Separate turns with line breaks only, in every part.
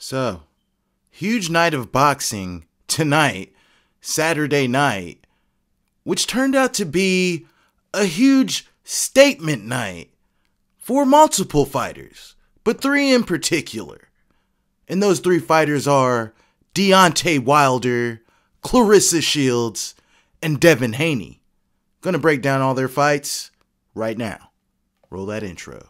So, huge night of boxing tonight, Saturday night, which turned out to be a huge statement night for multiple fighters, but three in particular. And those three fighters are Deontay Wilder, Claressa Shields, and Devin Haney. Gonna break down all their fights right now. Roll that intro.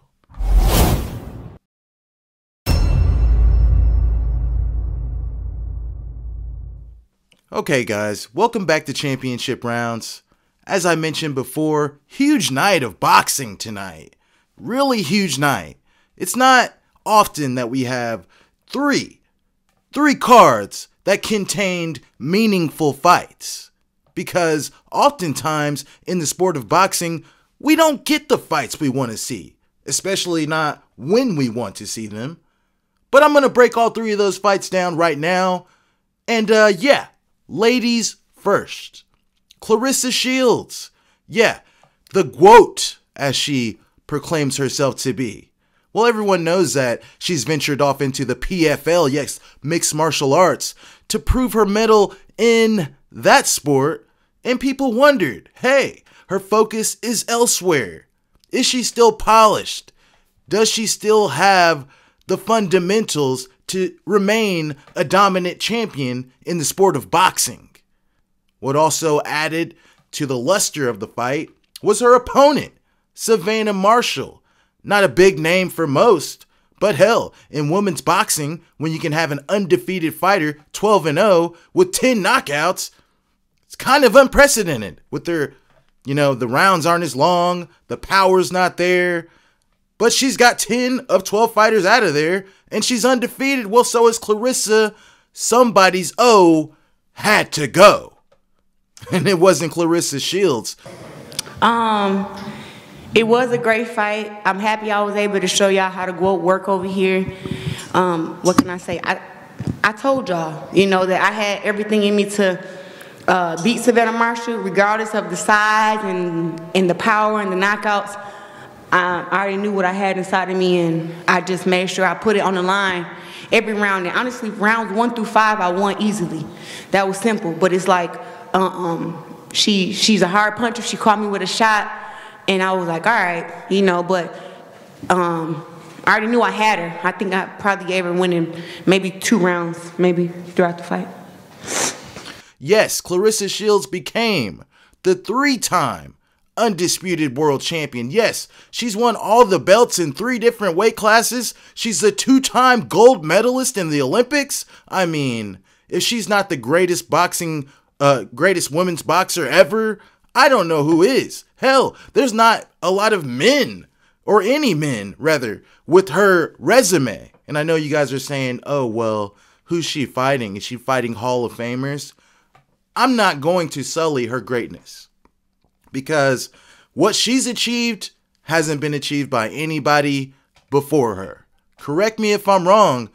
Okay guys, welcome back to Championship Rounds. As I mentioned before, huge night of boxing tonight. Really huge night. It's not often that we have three cards that contained meaningful fights. Because oftentimes in the sport of boxing, we don't get the fights we want to see. Especially not when we want to see them. But I'm going to break all three of those fights down right now. And yeah. Ladies first. Claressa Shields. Yeah, the GOAT, as she proclaims herself to be. Well, everyone knows that she's ventured off into the PFL, yes, mixed martial arts, to prove her mettle in that sport. And people wondered, hey, her focus is elsewhere. Is she still polished? Does she still have the fundamentals to remain a dominant champion in the sport of boxing? What also added to the luster of the fight was her opponent, Savannah Marshall. Not a big name for most, but hell, in women's boxing, when you can have an undefeated fighter 12-0 with 10 knockouts, it's kind of unprecedented. With their, the rounds aren't as long, the power's not there. But she's got 10 of 12 fighters out of there, and she's undefeated. Well, so is Claressa. Somebody's O had to go. And it wasn't Claressa Shields.
It was a great fight. I'm happy I was able to show y'all how to go work over here. What can I say? I told y'all, that I had everything in me to beat Savannah Marshall, regardless of the size and the power and the knockouts. I already knew what I had inside of me, and I just made sure I put it on the line every round. And honestly, rounds 1 through 5, I won easily. That was simple. But it's like, she's a hard puncher. She caught me with a shot, and I was like, all right, But I already knew I had her. I think I probably gave her winning maybe 2 rounds, maybe throughout the fight.
Yes, Claressa Shields became the 3-time undisputed world champion. Yes, she's won all the belts in 3 different weight classes. She's a 2-time gold medalist in the Olympics. I mean, if she's not the greatest women's boxer ever, I don't know who is. Hell, there's not a lot of men, or any men, rather, with her resume. And I know you guys are saying, oh, well, who's she fighting? Is she fighting Hall of Famers? I'm not going to sully her greatness. Because what she's achieved hasn't been achieved by anybody before her. Correct me if I'm wrong,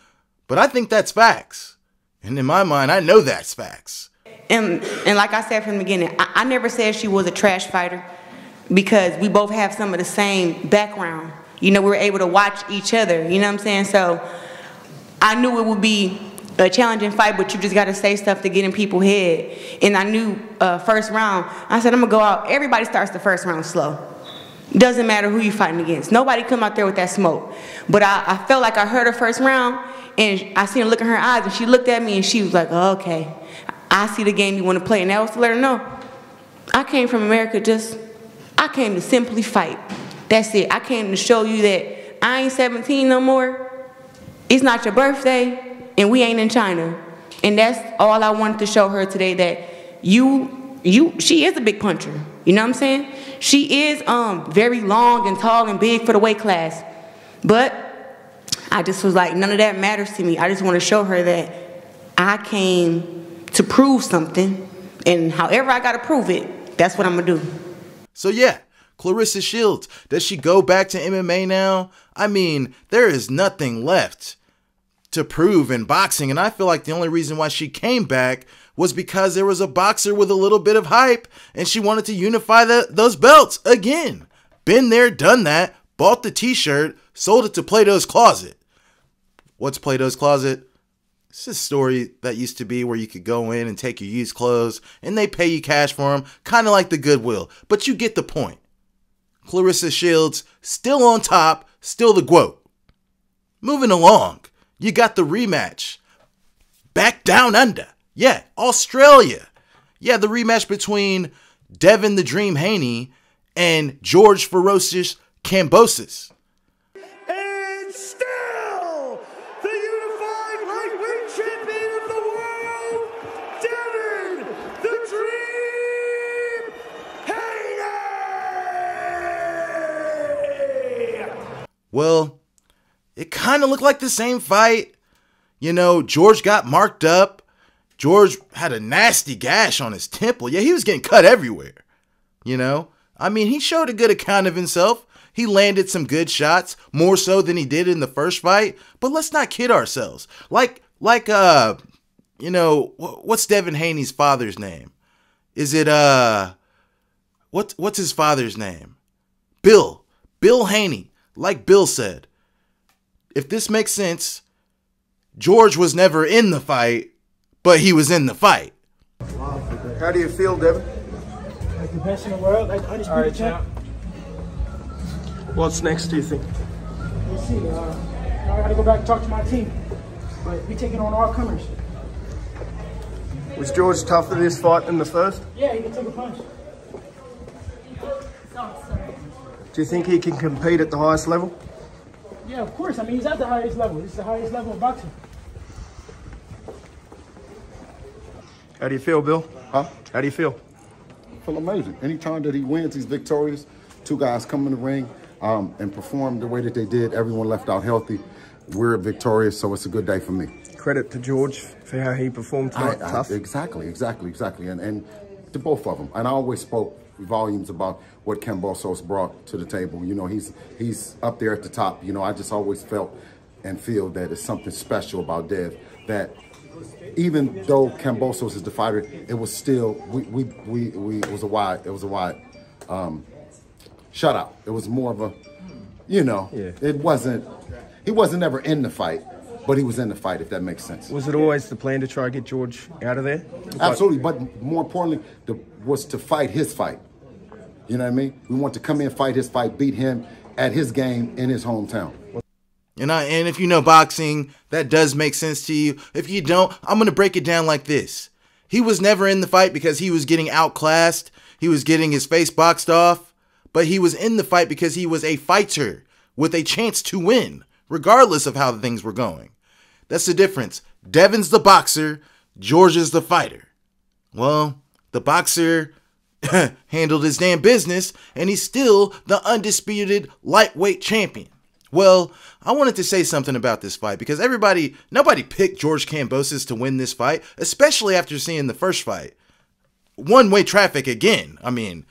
but I think that's facts. And in my mind, I know that's facts.
And like I said from the beginning, I never said she was a trash fighter, because we both have some of the same background. We were able to watch each other, you know what I'm saying? So I knew it would be a challenging fight, but you just got to say stuff to get in people's head. And I knew first round, I said, I'm going to go out. Everybody starts the first round slow. Doesn't matter who you're fighting against. Nobody come out there with that smoke. But I felt like I heard her first round, and I seen her look in her eyes, and she looked at me, and she was like, oh, okay, I see the game you want to play. And that was to let her know, I came from America I came to simply fight. That's it. I came to show you that I ain't 17 no more. It's not your birthday. And we ain't in China. And that's all I wanted to show her today, that she is a big puncher. You know what I'm saying? She is very long and tall and big for the weight class. But I just was like, none of that matters to me. I just want to show her that I came to prove something. And however I got to prove it, that's what I'm going to do.
So yeah, Claressa Shields, does she go back to MMA now? I mean, there is nothing left to prove in boxing, and I feel like the only reason why she came back was because there was a boxer with a little bit of hype, and she wanted to unify those belts again. Been there, done that, bought the t-shirt, sold it to Plato's Closet. What's Plato's Closet? It's a story that used to be where you could go in and take your used clothes and they pay you cash for them, kind of like the Goodwill. But you get the point. Claressa Shields still on top, still the GOAT. Moving along, you got the rematch. Back down under. Yeah, Australia. Yeah, the rematch between Devin the Dream Haney and George Ferocious Kambosos.
And still, the unified lightweight champion of the world, Devin the Dream Haney!
Well, it kind of looked like the same fight. You know, George got marked up. George had a nasty gash on his temple. Yeah, he was getting cut everywhere. You know, I mean, he showed a good account of himself. He landed some good shots, more so than he did in the first fight. But let's not kid ourselves. You know, what's Devin Haney's father's name? Is it, what's his father's name? Bill Haney. Like Bill said, if this makes sense, George was never in the fight, but he was in the fight.
How do you feel, Devin?
Like the best in the world, like undisputed champ.
What's next, do you think?
We'll see. I got to go back and talk to my team, but we taking on all comers.
Was George tougher this fight than the first?
Yeah, he can take a punch.
Do you think he can compete at the highest level?
Yeah, of course. I mean, he's at the highest level. This is the highest level of boxing.
How do you feel, Bill?
Huh?
How do you feel?
I feel amazing. Anytime that he wins, he's victorious. Two guys come in the ring and perform the way that they did. Everyone left out healthy. We're victorious, so it's a good day for me.
Credit to George for how he performed tonight. Tough.
Exactly. And to both of them. And I always spoke volumes about what Kambosos brought to the table. You know, he's up there at the top. You know, I just always felt and feel that it's something special about Dev, that even though Kambosos is the fighter, it was still it was a wide shutout. It was more of a, you know, It wasn't, he wasn't ever in the fight, but he was in the fight, if that makes sense.
Was it always the plan to try to get George out of there?
Absolutely, but more importantly, was to fight his fight. You know what I mean? We want to come in, fight his fight, beat him at his game in his hometown.
And if you know boxing, that does make sense to you. If you don't, I'm going to break it down like this. He was never in the fight because he was getting outclassed. He was getting his face boxed off. But he was in the fight because he was a fighter with a chance to win, regardless of how things were going. That's the difference. Devin's the boxer. George is the fighter. Well, the boxer handled his damn business, and he's still the undisputed lightweight champion. Well, I wanted to say something about this fight because nobody picked George Kambosos to win this fight, especially after seeing the first fight. One-way traffic again. I mean,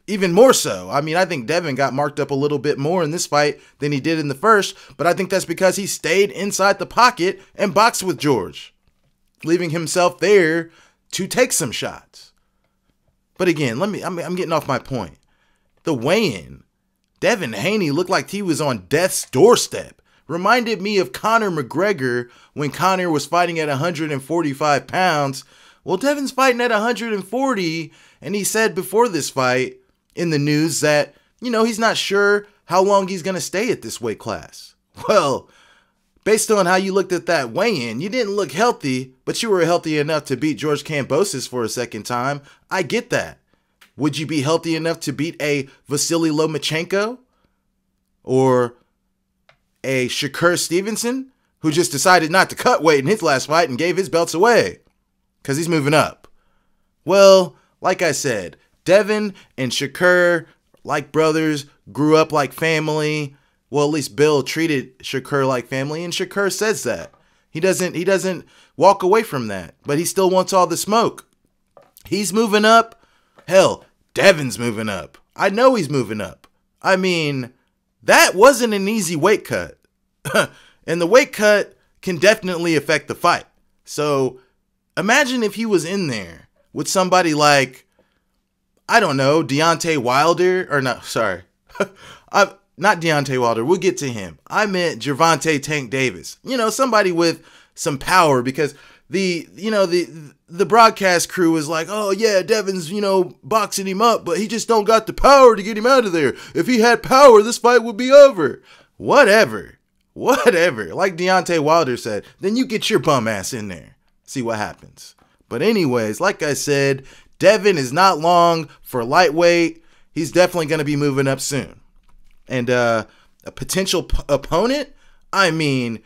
even more so. I mean, I think Devin got marked up a little bit more in this fight than he did in the first, but I think that's because he stayed inside the pocket and boxed with George, leaving himself there to take some shots. But again, I'm getting off my point. The weigh-in, Devin Haney looked like he was on death's doorstep. Reminded me of Conor McGregor when Conor was fighting at 145 pounds. Well, Devin's fighting at 140, and he said before this fight in the news that, you know, he's not sure how long he's going to stay at this weight class. Well, based on how you looked at that weigh-in, you didn't look healthy, but you were healthy enough to beat George Kambosos for a second time. I get that. Would you be healthy enough to beat a Vasily Lomachenko or a Shakur Stevenson, who just decided not to cut weight in his last fight and gave his belts away because he's moving up? Well, like I said, Devin and Shakur, like brothers, grew up like family. Well, at least Bill treated Shakur like family, and Shakur says that. He doesn't walk away from that, but he still wants all the smoke. He's moving up. Hell, Devin's moving up. I know he's moving up. I mean, that wasn't an easy weight cut. And the weight cut can definitely affect the fight. So imagine if he was in there with somebody like, I don't know, Deontay Wilder, or no, sorry. Not Deontay Wilder, we'll get to him. I meant Gervonta Tank Davis. You know, somebody with some power, because the broadcast crew was like, oh yeah, Devin's, boxing him up, but he just don't got the power to get him out of there. If he had power, this fight would be over. Whatever. Like Deontay Wilder said, then you get your bum ass in there. See what happens. But anyways, like I said, Devin is not long for lightweight. He's definitely going to be moving up soon. And a potential opponent? I mean,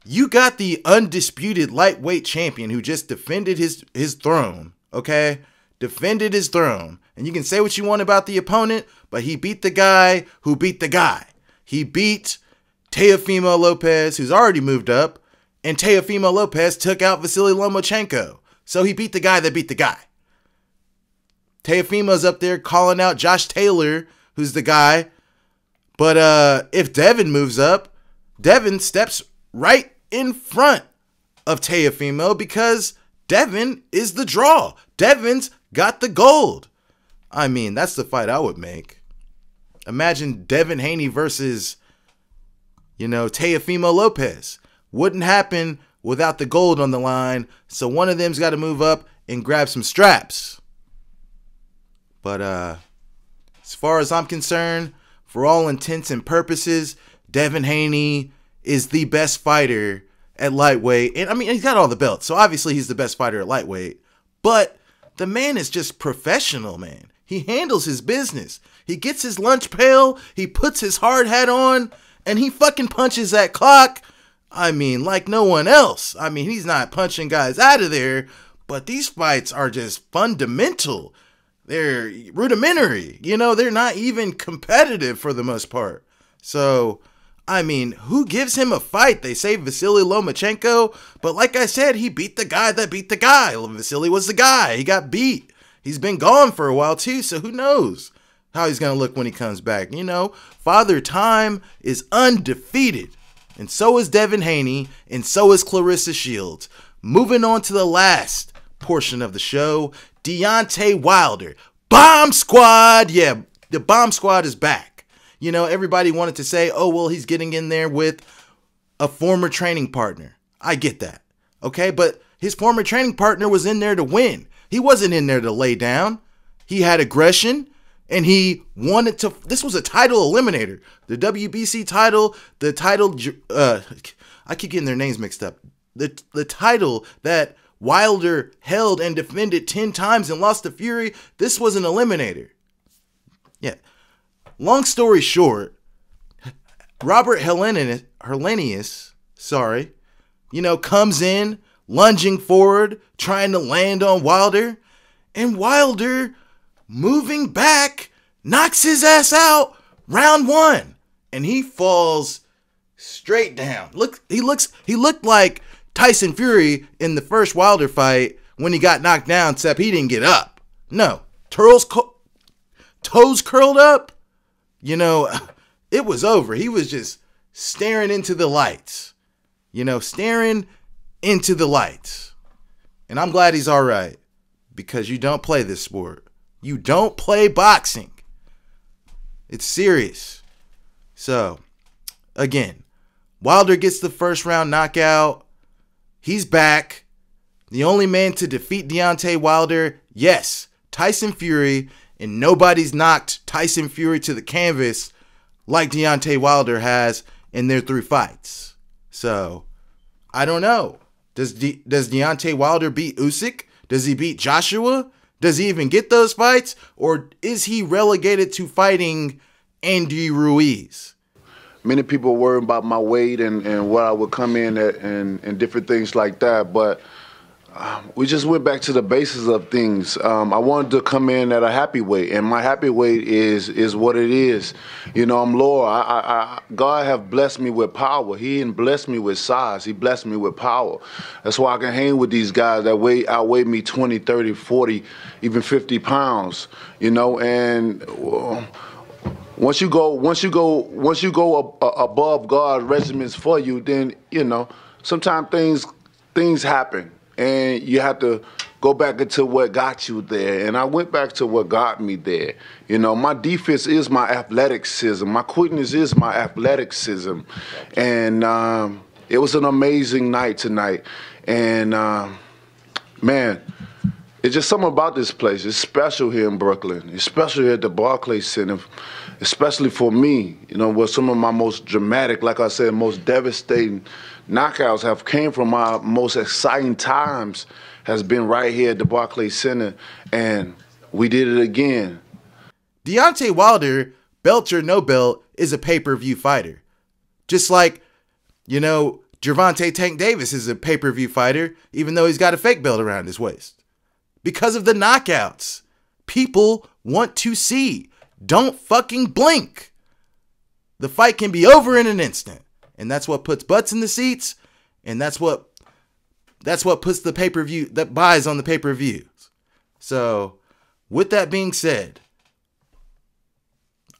you got the undisputed lightweight champion who just defended his throne, okay? Defended his throne. And you can say what you want about the opponent, but he beat the guy who beat the guy. He beat Teofimo Lopez, who's already moved up, and Teofimo Lopez took out Vasily Lomachenko. So he beat the guy that beat the guy. Teofimo's up there calling out Josh Taylor, who's the guy. But if Devin moves up, Devin steps right in front of Teofimo because Devin is the draw. Devin's got the gold. I mean, that's the fight I would make. Imagine Devin Haney versus, Teofimo Lopez. Wouldn't happen without the gold on the line, so one of them's got to move up and grab some straps. But as far as I'm concerned, for all intents and purposes, Devin Haney is the best fighter at lightweight. And I mean, he's got all the belts, so obviously he's the best fighter at lightweight. But the man is just professional, man. He handles his business. He gets his lunch pail, he puts his hard hat on, and he fucking punches that clock. I mean, like no one else. I mean, he's not punching guys out of there, but these fights are just fundamental. They're rudimentary. They're not even competitive for the most part. So, I mean, who gives him a fight? They say Vasily Lomachenko, but like I said, he beat the guy that beat the guy. Vasily was the guy. He got beat. He's been gone for a while too, so who knows how he's going to look when he comes back. Father Time is undefeated. And so is Devin Haney, and so is Claressa Shields. Moving on to the last portion of the show, Deontay Wilder. Bomb Squad! Yeah, the Bomb Squad is back. Everybody wanted to say, oh, well, he's getting in there with a former training partner. I get that, okay? But his former training partner was in there to win. He wasn't in there to lay down. He had aggression, and he wanted to. This was a title eliminator. The WBC title, the title, I keep getting their names mixed up. The title that Wilder held and defended 10 times and lost to Fury, this was an eliminator. Yeah. Long story short, Robert Helenius, comes in, lunging forward, trying to land on Wilder, and Wilder, moving back, knocks his ass out, round 1, and he falls straight down. He looked like Tyson Fury in the first Wilder fight when he got knocked down, except he didn't get up. No, toes curled up. It was over. He was just staring into the lights. Staring into the lights. And I'm glad he's all right, because you don't play this sport. You don't play boxing. It's serious. So, again, Wilder gets the first round knockout. He's back. The only man to defeat Deontay Wilder, yes, Tyson Fury, and nobody's knocked Tyson Fury to the canvas like Deontay Wilder has in their 3 fights. So, I don't know. Does Deontay Wilder beat Usyk? Does he beat Joshua? Does he even get those fights? Or is he relegated to fighting Andy Ruiz?
Many people worry about my weight and what I would come in at and different things like that, but we just went back to the basis of things. I wanted to come in at a happy weight, and my happy weight is what it is. I'm lower. God have blessed me with power. He didn't bless me with size. He blessed me with power. That's why I can hang with these guys that outweigh me 20, 30, 40, even 50 pounds. And once you go above God's regiments for you, then sometimes things happen. And you have to go back into what got you there. And I went back to what got me there. My defense is my athleticism. My quickness is my athleticism. And it was an amazing night tonight. And, man, it's just something about this place. It's special here in Brooklyn. It's special here at the Barclays Center, especially for me, you know, where some of my most dramatic, like I said, most devastating knockouts have came from. My most exciting times has been right here at the Barclays Center, and we did it again.
Deontay Wilder, belt or no belt, is a pay-per-view fighter. Just like, you know, Gervonta Tank Davis is a pay-per-view fighter, even though he's got a fake belt around his waist. Because of the knockouts. People want to see. Don't fucking blink. The fight can be over in an instant. And that's what puts butts in the seats. And that's what puts the pay-per-view, that buys on the pay-per-views. So, with that being said,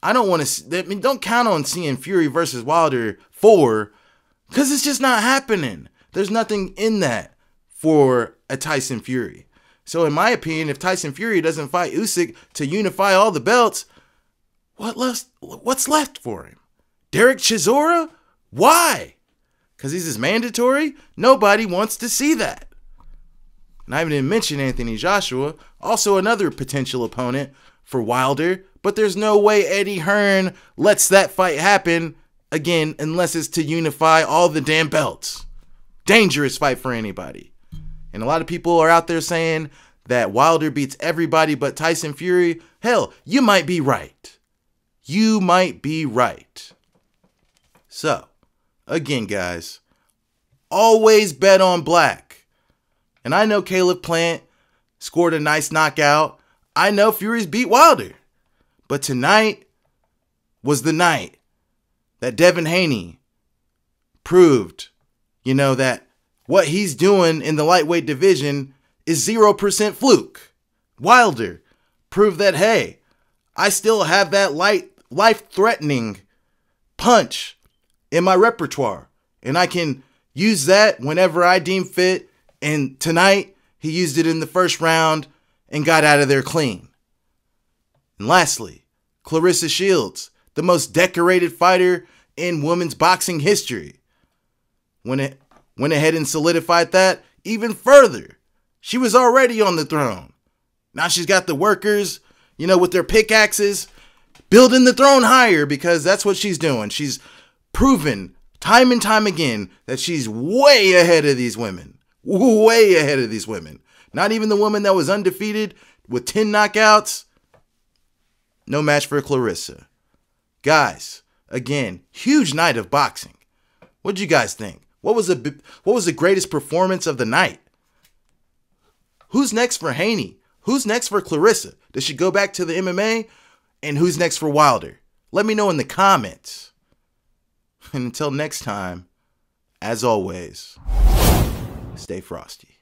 I don't count on seeing Fury versus Wilder 4, because it's just not happening. There's nothing in that for a Tyson Fury. So in my opinion, if Tyson Fury doesn't fight Usyk to unify all the belts, what's left for him? Derek Chisora? Why? Because he's just mandatory? Nobody wants to see that. And I haven't even mentioned Anthony Joshua, also another potential opponent for Wilder, but there's no way Eddie Hearn lets that fight happen again unless it's to unify all the damn belts. Dangerous fight for anybody. And a lot of people are out there saying that Wilder beats everybody but Tyson Fury. Hell, you might be right. You might be right. So, again, guys, always bet on black. And I know Caleb Plant scored a nice knockout. I know Fury's beat Wilder. But tonight was the night that Devin Haney proved, you know, that what he's doing in the lightweight division is 0% fluke. Wilder proved that, hey, I still have that life-threatening punch in my repertoire, and I can use that whenever I deem fit. And tonight, he used it in the first round and got out of there clean. And lastly, Claressa Shields, the most decorated fighter in women's boxing history, went ahead and solidified that even further. She was already on the throne. Now she's got the workers, you know, with their pickaxes, building the throne higher, because that's what she's doing. She's proven time and time again that she's way ahead of these women. Way ahead of these women. Not even the woman that was undefeated with 10 knockouts. No match for Claressa. Guys, again, huge night of boxing. What did you guys think? What was the greatest performance of the night? Who's next for Haney? Who's next for Claressa? Does she go back to the MMA? And who's next for Wilder? Let me know in the comments. And until next time, as always, stay frosty.